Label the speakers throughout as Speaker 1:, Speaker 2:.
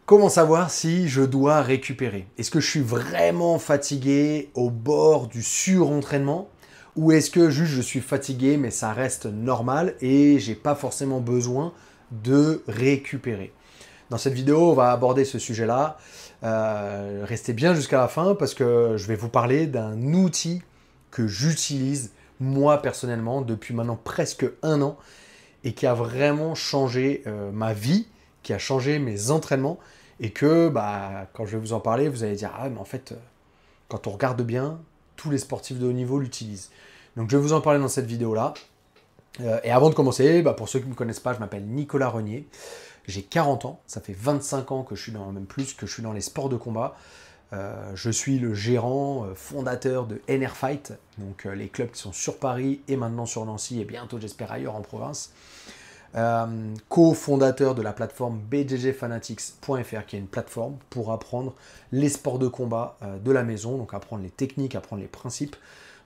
Speaker 1: Comment savoir si je dois récupérer? Est-ce que je suis vraiment fatigué au bord du surentraînement? Ou est-ce que juste je suis fatigué mais ça reste normal et j'ai pas forcément besoin de récupérer? Dans cette vidéo, on va aborder ce sujet-là. Restez bien jusqu'à la fin parce que je vais vous parler d'un outil que j'utilise moi personnellement depuis maintenant presque un an et qui a vraiment changé ma vie, qui a changé mes entraînements et que quand je vais vous en parler, vous allez dire ah mais en fait quand on regarde bien, tous les sportifs de haut niveau l'utilisent. Donc je vais vous en parler dans cette vidéo-là. Et avant de commencer, pour ceux qui ne me connaissent pas, je m'appelle Nicolas Renier. J'ai 40 ans, ça fait 25 ans que je suis même plus, que je suis dans les sports de combat. Je suis le gérant, fondateur de NR Fight, donc les clubs qui sont sur Paris et maintenant sur Nancy et bientôt j'espère ailleurs en province. Co-fondateur de la plateforme bjjfanatics.fr qui est une plateforme pour apprendre les sports de combat de la maison, donc apprendre les techniques, apprendre les principes.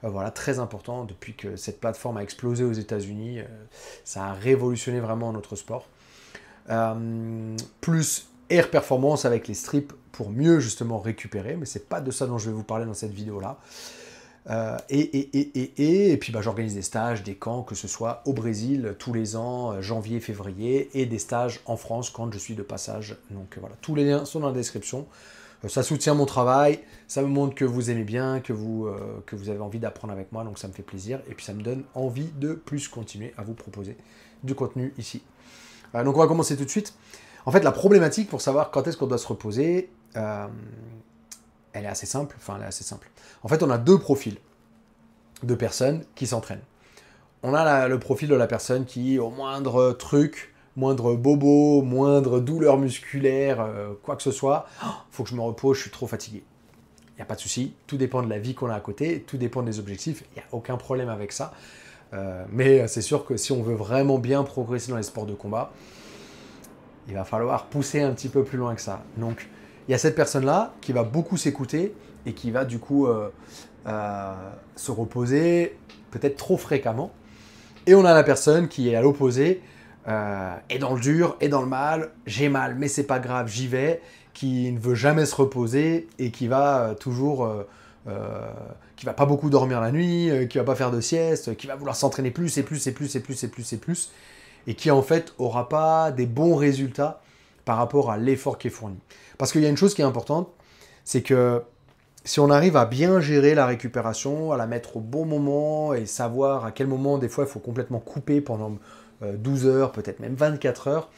Speaker 1: Voilà, très important, depuis que cette plateforme a explosé aux États-Unis, ça a révolutionné vraiment notre sport. Plus Air Performance avec les strips pour mieux justement récupérer, mais c'est pas de ça dont je vais vous parler dans cette vidéo-là. Et puis j'organise des stages, des camps, que ce soit au Brésil tous les ans, janvier, février, et des stages en France quand je suis de passage. Donc voilà, tous les liens sont dans la description. Ça soutient mon travail, ça me montre que vous aimez bien, que vous avez envie d'apprendre avec moi, donc ça me fait plaisir. Et puis ça me donne envie de plus continuer à vous proposer du contenu ici. Donc on va commencer tout de suite. En fait, la problématique pour savoir quand est-ce qu'on doit se reposer, elle est assez simple. En fait, on a deux profils de personnes qui s'entraînent. On a le profil de la personne qui, au moindre truc, moindre bobo, moindre douleur musculaire, quoi que ce soit, faut que je me repose, je suis trop fatigué. Il n'y a pas de souci, tout dépend de la vie qu'on a à côté, tout dépend des objectifs, il n'y a aucun problème avec ça. Mais c'est sûr que si on veut vraiment bien progresser dans les sports de combat, il va falloir pousser un petit peu plus loin que ça. Donc, il y a cette personne-là qui va beaucoup s'écouter et qui va du coup se reposer peut-être trop fréquemment. Et on a la personne qui est à l'opposé, est dans le dur, est dans le mal, j'ai mal, mais c'est pas grave, j'y vais, qui ne veut jamais se reposer et qui va toujours, qui va pas beaucoup dormir la nuit, qui va pas faire de sieste, qui va vouloir s'entraîner plus et plus et plus et plus et plus et plus, et qui en fait aura pas des bons résultats par rapport à l'effort qui est fourni. Parce qu'il y a une chose qui est importante, c'est que si on arrive à bien gérer la récupération, à la mettre au bon moment et savoir à quel moment, des fois, il faut complètement couper pendant 12 heures, peut-être même 24 heures,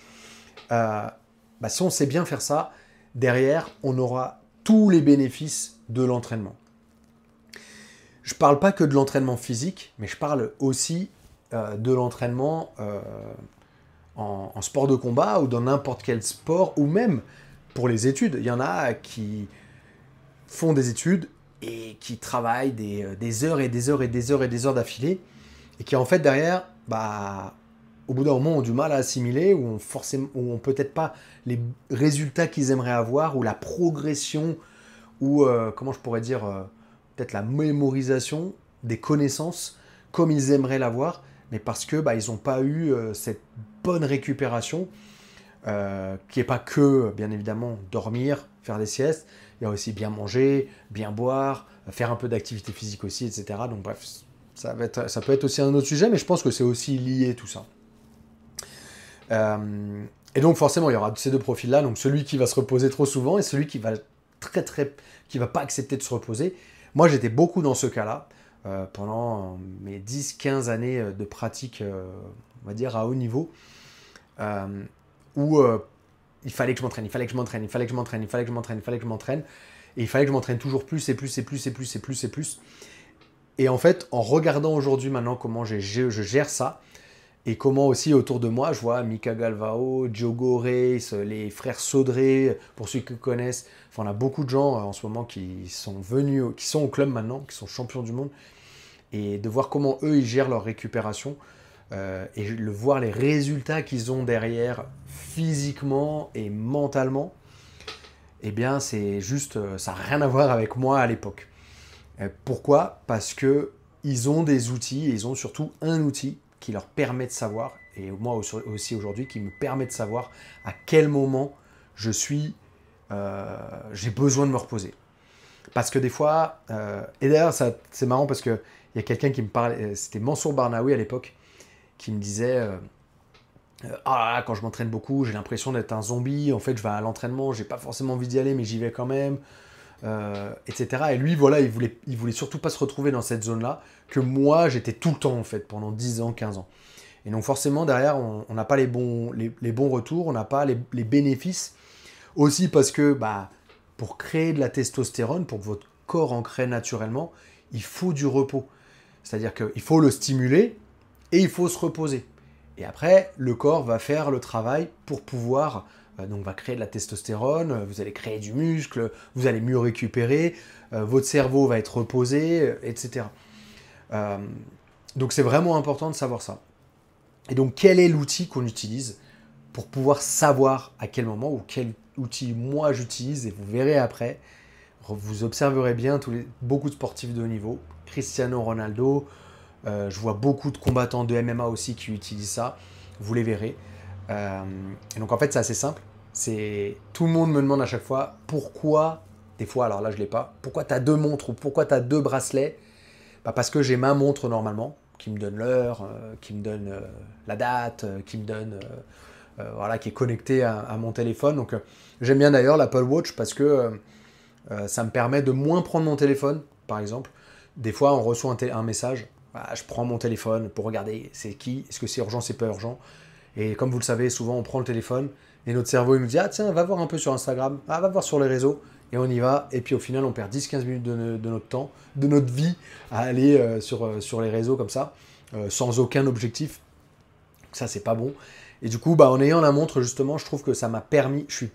Speaker 1: si on sait bien faire ça, derrière, on aura tous les bénéfices de l'entraînement. Je ne parle pas que de l'entraînement physique, mais je parle aussi de l'entraînement en sport de combat ou dans n'importe quel sport, ou même pour les études. Il y en a qui font des études et qui travaillent des heures et des heures et des heures et des heures d'affilée et qui en fait derrière, au bout d'un moment ont du mal à assimiler ou ont peut-être pas les résultats qu'ils aimeraient avoir ou la progression ou comment je pourrais dire peut-être la mémorisation des connaissances comme ils aimeraient l'avoir, mais parce que ils n'ont pas eu cette bonne récupération qui n'est pas que, bien évidemment, dormir, faire des siestes. Il y a aussi bien manger, bien boire, faire un peu d'activité physique aussi, etc. Donc bref, ça peut être aussi un autre sujet, mais je pense que c'est aussi lié tout ça. Et donc forcément, il y aura ces deux profils-là, donc celui qui va se reposer trop souvent et celui qui va qui va pas accepter de se reposer. Moi, j'étais beaucoup dans ce cas-là pendant mes 10-15 années de pratique, on va dire, à haut niveau, où il fallait que je m'entraîne, il fallait que je m'entraîne, il fallait que je m'entraîne, il fallait que je m'entraîne, il fallait que je m'entraîne, et il fallait que je m'entraîne toujours plus et plus et plus et plus et plus et plus. Et en fait, en regardant aujourd'hui maintenant comment je gère ça, et comment aussi autour de moi, je vois Mika Galvao, Diogo Reis, les frères Sodré, pour ceux qui connaissent, enfin, on a beaucoup de gens en ce moment qui sont venus, qui sont au club maintenant, qui sont champions du monde, et de voir comment eux, ils gèrent leur récupération, et voir les résultats qu'ils ont derrière physiquement et mentalement, eh bien c'est juste, ça n'a rien à voir avec moi à l'époque. Pourquoi? Parce que ils ont des outils, et ils ont surtout un outil qui leur permet de savoir, et moi aussi aujourd'hui, qui me permet de savoir à quel moment je suis j'ai besoin de me reposer. Parce que des fois, et d'ailleurs c'est marrant parce qu'il y a quelqu'un qui me parlait, c'était Mansour Barnaoui à l'époque, qui me disait ah là là, quand je m'entraîne beaucoup, j'ai l'impression d'être un zombie, en fait je vais à l'entraînement, j'ai pas forcément envie d'y aller, mais j'y vais quand même, etc. Et lui, voilà, il voulait surtout pas se retrouver dans cette zone-là, que moi j'étais tout le temps en fait, pendant 10 ans, 15 ans. Et donc forcément, derrière, on n'a pas les bons retours, on n'a pas les bénéfices. Aussi parce que pour créer de la testostérone, pour que votre corps en crée naturellement, il faut du repos. C'est-à-dire qu'il faut le stimuler et il faut se reposer. Et après, le corps va faire le travail pour pouvoir, donc va créer de la testostérone, vous allez créer du muscle, vous allez mieux récupérer, votre cerveau va être reposé, etc. Donc c'est vraiment important de savoir ça. Et donc, quel est l'outil qu'on utilise pour pouvoir savoir à quel moment ou quel outil moi j'utilise, et vous verrez après, vous observerez bien beaucoup de sportifs de haut niveau, Cristiano Ronaldo, je vois beaucoup de combattants de MMA aussi qui utilisent ça, vous les verrez. Et donc en fait c'est assez simple, tout le monde me demande à chaque fois pourquoi, des fois alors là je l'ai pas, pourquoi tu as 2 montres ou pourquoi tu as 2 bracelets. Parce que j'ai ma montre normalement, qui me donne l'heure, qui me donne la date, qui me donne, voilà, qui est connectée à mon téléphone. Donc j'aime bien d'ailleurs l'Apple Watch parce que ça me permet de moins prendre mon téléphone, par exemple. Des fois, on reçoit un message, je prends mon téléphone pour regarder c'est qui, est-ce que c'est urgent, c'est pas urgent. Et comme vous le savez, souvent on prend le téléphone et notre cerveau il nous dit ah tiens, va voir un peu sur Instagram, va voir sur les réseaux. Et on y va, et puis au final, on perd 10-15 minutes de notre temps, de notre vie, à aller sur les réseaux comme ça, sans aucun objectif. Ça, c'est pas bon. Et du coup, en ayant la montre, justement, je trouve que ça m'a permis, je suis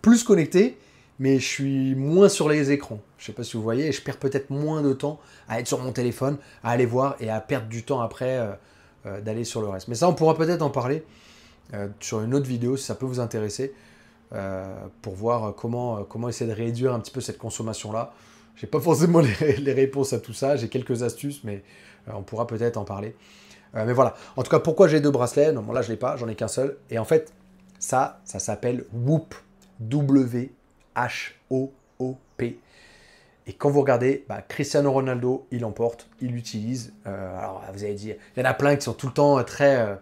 Speaker 1: plus connecté, mais je suis moins sur les écrans. Je sais pas si vous voyez, et je perds peut-être moins de temps à être sur mon téléphone, à aller voir, et à perdre du temps après d'aller sur le reste. Mais ça, on pourra peut-être en parler sur une autre vidéo, si ça peut vous intéresser. Pour voir comment essayer de réduire un petit peu cette consommation-là. J'ai pas forcément les réponses à tout ça, j'ai quelques astuces, mais on pourra peut-être en parler. Mais voilà, en tout cas, pourquoi j'ai 2 bracelets? Non, bon, là je l'ai pas, j'en ai qu'un seul. Et en fait, ça s'appelle Whoop, W-H-O-O-P. Et quand vous regardez, Cristiano Ronaldo, il en porte, il l'utilise. Alors vous allez dire, il y en a plein qui sont tout le temps très...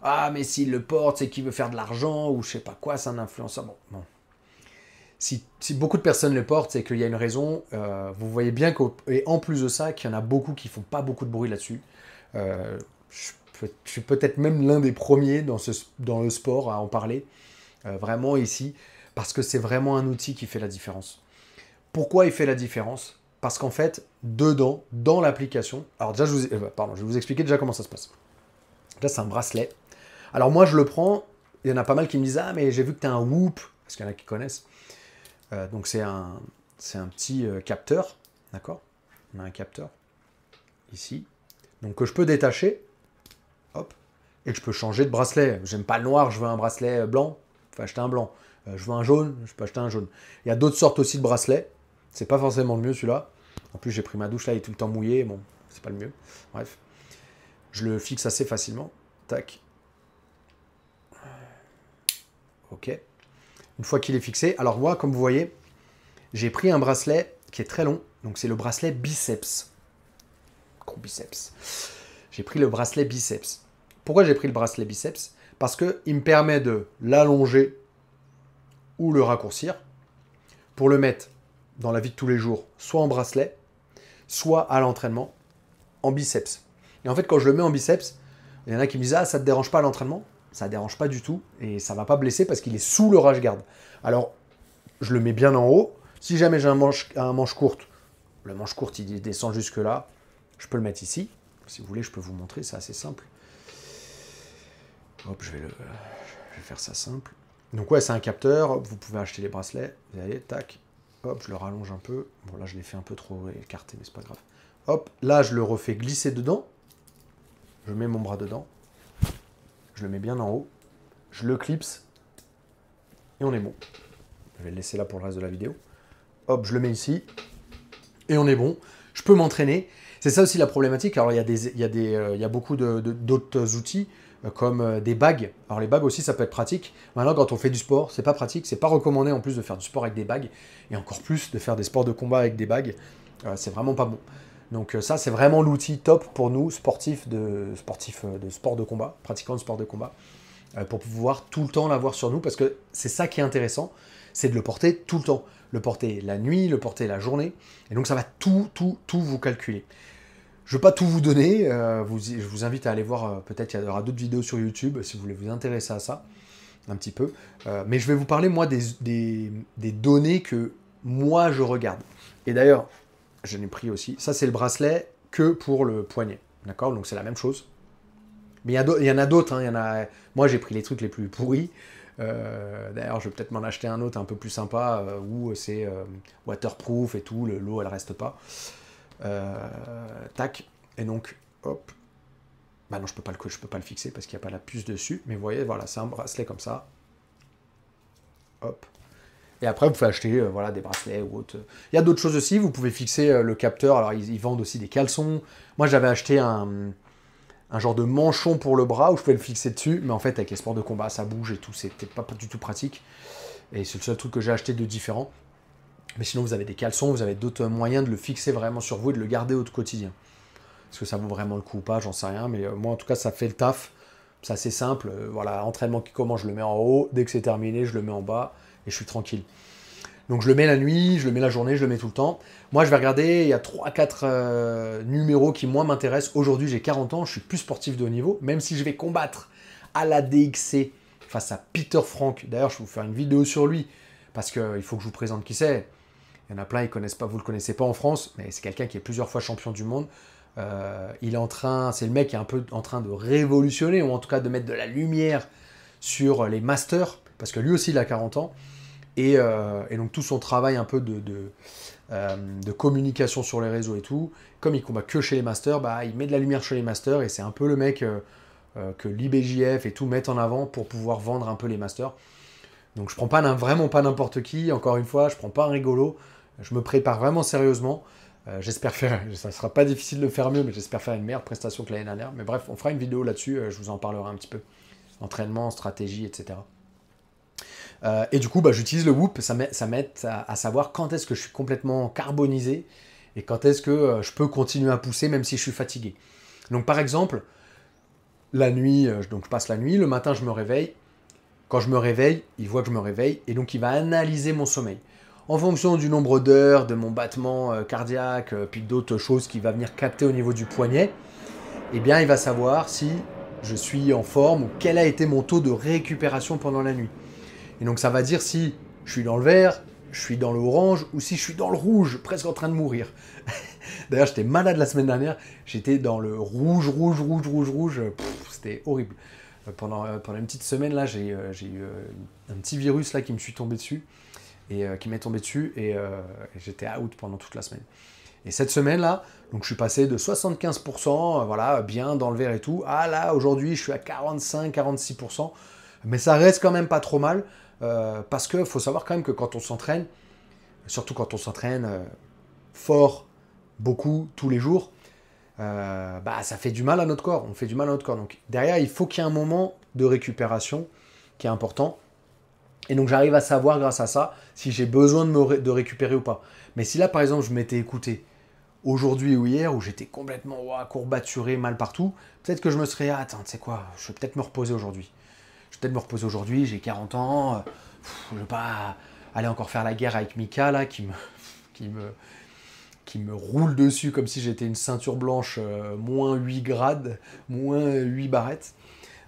Speaker 1: ah, mais s'il le porte, c'est qu'il veut faire de l'argent, ou je sais pas quoi, c'est un influenceur. Bon. Si beaucoup de personnes le portent, c'est qu'il y a une raison. Vous voyez bien et en plus de ça, qu'il y en a beaucoup qui font pas beaucoup de bruit là-dessus. Je suis peut-être même l'un des premiers dans le sport à en parler, vraiment ici, parce que c'est vraiment un outil qui fait la différence. Pourquoi il fait la différence? Parce qu'en fait, dedans, dans l'application, alors déjà, je vais vous expliquer déjà comment ça se passe. Là, c'est un bracelet. Alors moi, je le prends, il y en a pas mal qui me disent « Ah, mais j'ai vu que tu as un Whoop », parce qu'il y en a qui connaissent. Donc c'est un petit capteur, d'accord? On a un capteur, ici. Donc que je peux détacher, hop, et que je peux changer de bracelet. J'aime pas le noir, je veux un bracelet blanc, je peux acheter un blanc. Je veux un jaune, je peux acheter un jaune. Il y a d'autres sortes aussi de bracelets, c'est pas forcément le mieux celui-là. En plus, j'ai pris ma douche là, il est tout le temps mouillé, bon, c'est pas le mieux. Bref, je le fixe assez facilement. Tac. Ok. Une fois qu'il est fixé, alors moi, comme vous voyez, j'ai pris un bracelet qui est très long. Donc c'est le bracelet biceps. Gros biceps. J'ai pris le bracelet biceps. Pourquoi j'ai pris le bracelet biceps? Parce qu'il me permet de l'allonger ou le raccourcir pour le mettre dans la vie de tous les jours, soit en bracelet, soit à l'entraînement, en biceps. Et en fait, quand je le mets en biceps, il y en a qui me disent « Ah, ça ne te dérange pas à l'entraînement ?» Ça ne dérange pas du tout et ça ne va pas blesser parce qu'il est sous le rash-guard. Alors, je le mets bien en haut. Si jamais j'ai un manche courte, le manche courte, il descend jusque là. Je peux le mettre ici. Si vous voulez, je peux vous montrer, c'est assez simple. Hop, je vais faire ça simple. Donc ouais, c'est un capteur. Vous pouvez acheter les bracelets. Vous allez, tac. Hop, je le rallonge un peu. Bon, là, je l'ai fait un peu trop écarté, mais c'est pas grave. Hop, là, je le refais glisser dedans. Je mets mon bras dedans. Je le mets bien en haut. Je le clipse. Et on est bon. Je vais le laisser là pour le reste de la vidéo. Hop, je le mets ici. Et on est bon. Je peux m'entraîner. C'est ça aussi la problématique. Alors, il y a beaucoup d'autres outils. comme des bagues. Alors les bagues aussi, ça peut être pratique. Maintenant, quand on fait du sport, c'est pas pratique, c'est pas recommandé en plus de faire du sport avec des bagues, et encore plus de faire des sports de combat avec des bagues. C'est vraiment pas bon. Donc ça, c'est vraiment l'outil top pour nous, sportifs de sport de combat, pratiquants de sport de combat, pour pouvoir tout le temps l'avoir sur nous, parce que c'est ça qui est intéressant, c'est de le porter tout le temps. Le porter la nuit, le porter la journée, et donc ça va tout vous calculer. Je ne vais pas tout vous donner, je vous invite à aller voir, peut-être il y aura d'autres vidéos sur YouTube, si vous voulez vous intéresser à ça, un petit peu. Mais je vais vous parler, moi, des données que moi, je regarde. Et d'ailleurs, je l'ai pris aussi, ça c'est le bracelet que pour le poignet, d'accord? Donc c'est la même chose. Mais il y en a d'autres, hein, moi j'ai pris les trucs les plus pourris. D'ailleurs, je vais peut-être m'en acheter un autre un peu plus sympa, où c'est waterproof et tout, l'eau elle reste pas. Tac, et donc, hop. Bah non, je peux pas le fixer parce qu'il n'y a pas la puce dessus. Mais vous voyez, voilà, c'est un bracelet comme ça. Hop. Et après, vous pouvez acheter voilà, des bracelets ou autre. Il y a d'autres choses aussi. Vous pouvez fixer le capteur. Alors, ils vendent aussi des caleçons. Moi, j'avais acheté un genre de manchon pour le bras où je pouvais le fixer dessus. Mais en fait, avec les sports de combat, ça bouge et tout. C'était pas du tout pratique. Et c'est le seul truc que j'ai acheté de différent. Mais sinon, vous avez des caleçons. Vous avez d'autres moyens de le fixer vraiment sur vous et de le garder au quotidien. Est-ce que ça vaut vraiment le coup ou pas, j'en sais rien. Mais moi, en tout cas, ça fait le taf. C'est assez simple. Voilà, entraînement qui commence, je le mets en haut. Dès que c'est terminé, je le mets en bas. Et je suis tranquille. Donc je le mets la nuit, je le mets la journée, je le mets tout le temps. Moi je vais regarder, il y a 3-4 numéros qui moi m'intéressent. Aujourd'hui j'ai 40 ans, je suis plus sportif de haut niveau, même si je vais combattre à la DXC face à Peter Frank. D'ailleurs je vais vous faire une vidéo sur lui, parce qu'il faut que je vous présente qui c'est. Il y en a plein, ils connaissent pas, vous le connaissez pas en France, mais c'est quelqu'un qui est plusieurs fois champion du monde. Il est c'est le mec qui est un peu en train de révolutionner, ou en tout cas de mettre de la lumière sur les masters, parce que lui aussi il a 40 ans. Et donc tout son travail un peu de communication sur les réseaux et tout, comme il combat que chez les masters, bah, il met de la lumière chez les masters, et c'est un peu le mec que l'IBJF et tout mettent en avant pour pouvoir vendre un peu les masters. Donc je prends pas vraiment pas n'importe qui, encore une fois, je prends pas un rigolo, je me prépare vraiment sérieusement. J'espère faire, ça sera pas difficile de le faire mieux, mais j'espère faire une meilleure prestation que l'année dernière. Mais bref, on fera une vidéo là-dessus, je vous en parlerai un petit peu. Entraînement, stratégie, etc. Et du coup, bah, j'utilise le Whoop, ça m'aide à savoir quand est-ce que je suis complètement carbonisé et quand est-ce que je peux continuer à pousser même si je suis fatigué. Donc par exemple, la nuit, donc je passe la nuit, le matin je me réveille. Quand je me réveille, il voit que je me réveille et donc il va analyser mon sommeil. En fonction du nombre d'heures, de mon battement cardiaque, puis d'autres choses qu'il va venir capter au niveau du poignet, eh bien il va savoir si je suis en forme ou quel a été mon taux de récupération pendant la nuit. Et donc ça va dire si je suis dans le vert, je suis dans l'orange, ou si je suis dans le rouge, presque en train de mourir. D'ailleurs, j'étais malade la semaine dernière, j'étais dans le rouge, c'était horrible. Pendant une petite semaine, là, j'ai eu un petit virus là, qui me suis tombé dessus, et qui m'est tombé dessus, et j'étais out pendant toute la semaine. Et cette semaine-là, donc je suis passé de 75%, voilà, bien dans le vert et tout, à là, aujourd'hui, je suis à 45-46%, mais ça reste quand même pas trop mal. Parce qu'il faut savoir quand même que quand on s'entraîne, surtout quand on s'entraîne fort, beaucoup, tous les jours, bah, ça fait du mal à notre corps. On fait du mal à notre corps. Donc derrière, il faut qu'il y ait un moment de récupération qui est important. Et donc j'arrive à savoir grâce à ça si j'ai besoin de récupérer ou pas. Mais si là, par exemple, je m'étais écouté aujourd'hui ou hier, où j'étais complètement courbaturé, mal partout, peut-être que je me serais dit, ah, attends, tu sais quoi, je vais peut-être me reposer aujourd'hui. J'ai 40 ans, je ne vais pas aller encore faire la guerre avec Mika, là, qui me roule dessus comme si j'étais une ceinture blanche, moins 8 grades, moins 8 barrettes.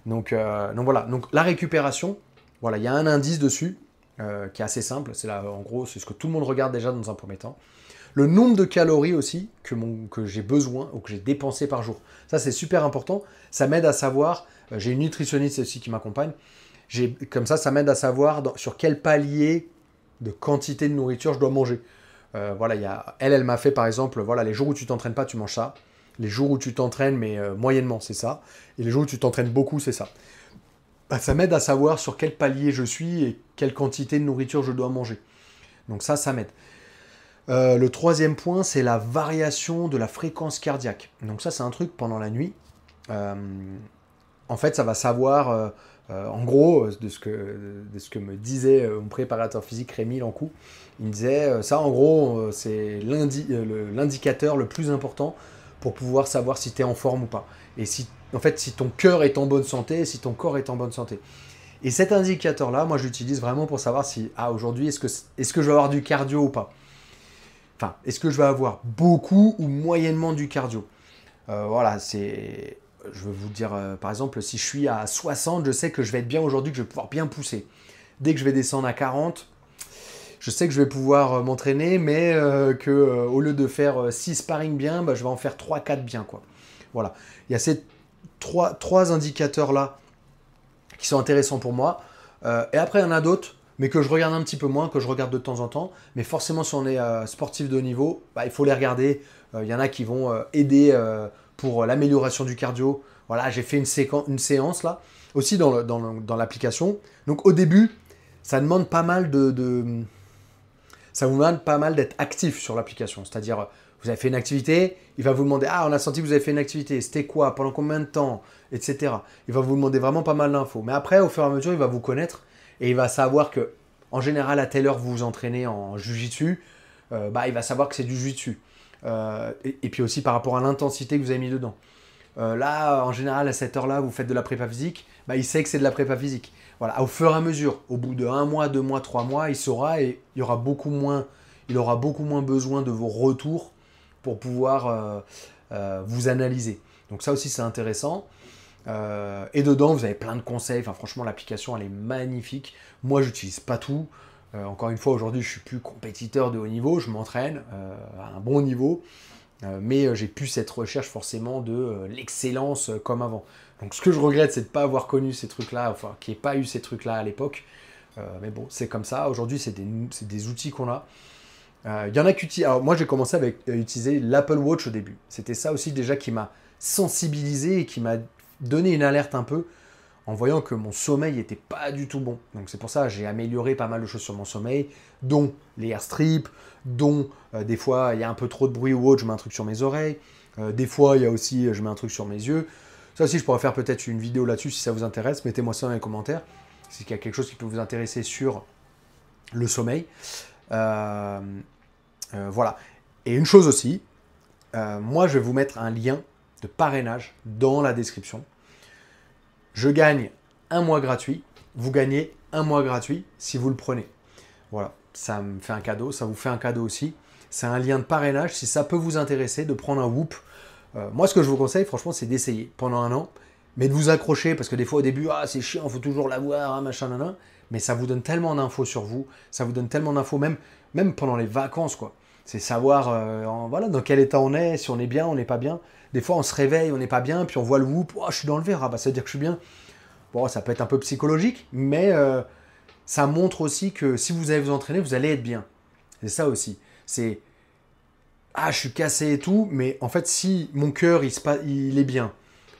Speaker 1: Donc voilà, donc la récupération, voilà, il y a un indice dessus, qui est assez simple, c'est là, en gros, c'est ce que tout le monde regarde déjà dans un premier temps. Le nombre de calories aussi que j'ai besoin ou que j'ai dépensé par jour. Ça, c'est super important. Ça m'aide à savoir, j'ai une nutritionniste aussi qui m'accompagne, comme ça m'aide à savoir sur quel palier de quantité de nourriture je dois manger. Voilà, elle m'a fait par exemple, voilà, les jours où tu t'entraînes pas, tu manges ça. Les jours où tu t'entraînes, mais moyennement, c'est ça. Et les jours où tu t'entraînes beaucoup, c'est ça. Bah, ça m'aide à savoir sur quel palier je suis et quelle quantité de nourriture je dois manger. Donc ça m'aide. Le troisième point, c'est la variation de la fréquence cardiaque. Donc ça, c'est un truc pendant la nuit. en fait, ça va savoir, en gros, de ce que me disait mon préparateur physique Rémi Lancou. Il me disait, ça en gros, c'est l'indicateur le plus important pour pouvoir savoir si tu es en forme ou pas. Et si, en fait, si ton cœur est en bonne santé, si ton corps est en bonne santé. Et cet indicateur-là, moi, je l'utilise vraiment pour savoir si, aujourd'hui, est-ce que je vais avoir du cardio ou pas. Enfin, est-ce que je vais avoir beaucoup ou moyennement du cardio. Voilà, je vais vous dire, par exemple, si je suis à 60, je sais que je vais être bien aujourd'hui, que je vais pouvoir bien pousser. Dès que je vais descendre à 40, je sais que je vais pouvoir m'entraîner, mais au lieu de faire 6 sparring bien, bah, je vais en faire 3-4 bien, quoi. Voilà. Il y a ces trois indicateurs-là qui sont intéressants pour moi. Et après, il y en a d'autres, mais que je regarde un petit peu moins, que je regarde de temps en temps. Mais forcément, si on est sportif de haut niveau, bah, il faut les regarder. Il y en a qui vont aider pour l'amélioration du cardio. Voilà, j'ai fait une séance là, aussi dans l'application. Donc au début, ça demande pas mal ça vous demande pas mal d'être actif sur l'application. C'est-à-dire, vous avez fait une activité, il va vous demander, ah, on a senti que vous avez fait une activité, c'était quoi, pendant combien de temps, etc. Il va vous demander vraiment pas mal d'infos. Mais après, au fur et à mesure, il va vous connaître et il va savoir que, en général, à telle heure vous vous entraînez en jujitsu, bah, il va savoir que c'est du jujitsu. Et puis aussi par rapport à l'intensité que vous avez mis dedans. Là, en général, à cette heure-là, vous faites de la prépa physique, bah, il sait que c'est de la prépa physique. Voilà, au fur et à mesure, au bout de 1 mois, 2 mois, 3 mois, il saura et il aura beaucoup moins besoin de vos retours pour pouvoir vous analyser. Donc ça aussi, c'est intéressant. Et dedans, vous avez plein de conseils. Enfin, franchement, l'application, elle est magnifique. Moi, j'utilise pas tout. Encore une fois, aujourd'hui, je suis plus compétiteur de haut niveau. Je m'entraîne à un bon niveau. Mais j'ai plus cette recherche forcément de l'excellence comme avant. Donc ce que je regrette, c'est de ne pas avoir connu ces trucs-là, enfin qu'il n'y ait pas eu ces trucs-là à l'époque. Mais bon, c'est comme ça. Aujourd'hui, c'est des outils qu'on a. Il y en a qui utilisent. Alors moi, j'ai commencé à utiliser l'Apple Watch au début. C'était ça aussi déjà qui m'a sensibilisé et qui m'a donné une alerte un peu en voyant que mon sommeil n'était pas du tout bon. Donc c'est pour ça que j'ai amélioré pas mal de choses sur mon sommeil, dont les airstrips, dont des fois il y a un peu trop de bruit ou autre, je mets un truc sur mes oreilles. Des fois il y a aussi, je mets un truc sur mes yeux. Ça aussi, je pourrais faire peut-être une vidéo là-dessus si ça vous intéresse. Mettez-moi ça dans les commentaires, s'il y a quelque chose qui peut vous intéresser sur le sommeil. Voilà. Et une chose aussi, moi je vais vous mettre un lien de parrainage dans la description. Je gagne 1 mois gratuit. Vous gagnez 1 mois gratuit si vous le prenez. Voilà, ça me fait un cadeau, ça vous fait un cadeau aussi. C'est un lien de parrainage. Si ça peut vous intéresser de prendre un Whoop, moi ce que je vous conseille, franchement, c'est d'essayer pendant 1 an, mais de vous accrocher parce que des fois au début, ah c'est chiant, il faut toujours l'avoir, hein, machin, nan. Mais ça vous donne tellement d'infos sur vous, ça vous donne tellement d'infos, même pendant les vacances, quoi. C'est savoir voilà, dans quel état on est, si on est bien, on n'est pas bien. Des fois, on se réveille, on n'est pas bien, puis on voit le Whoop, oh, je suis dans le vert, ah, bah, ça veut dire que je suis bien. Bon, ça peut être un peu psychologique, mais ça montre aussi que si vous allez vous entraîner, vous allez être bien. C'est ça aussi. C'est, ah, je suis cassé et tout, mais en fait, si mon cœur, il est bien,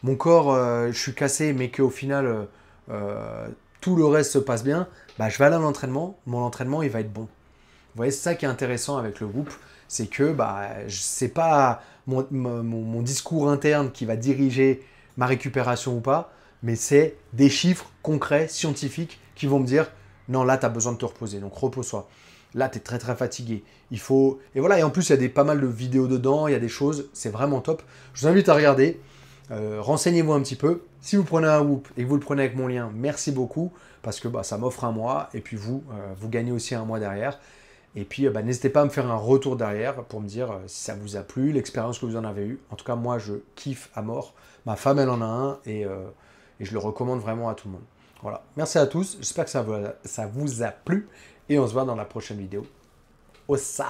Speaker 1: mon corps, je suis cassé, mais qu'au final, tout le reste se passe bien, bah, je vais aller à l'entraînement, mon entraînement, il va être bon. Vous voyez, c'est ça qui est intéressant avec le Whoop, c'est que bah, c'est pas mon discours interne qui va diriger ma récupération ou pas, mais c'est des chiffres concrets, scientifiques, qui vont me dire non, là, tu as besoin de te reposer, donc repose-toi. Là, tu es très très fatigué. Il faut. Et voilà, et en plus, il y a pas mal de vidéos dedans, il y a des choses, c'est vraiment top. Je vous invite à regarder. Renseignez-vous un petit peu. Si vous prenez un Whoop et que vous le prenez avec mon lien, merci beaucoup, parce que bah, ça m'offre 1 mois, et puis vous gagnez aussi 1 mois derrière. Et puis, bah, n'hésitez pas à me faire un retour derrière pour me dire si ça vous a plu, l'expérience que vous en avez eue. En tout cas, moi, je kiffe à mort. Ma femme, elle en a un et je le recommande vraiment à tout le monde. Voilà. Merci à tous. J'espère que ça vous a plu et on se voit dans la prochaine vidéo. Ossa!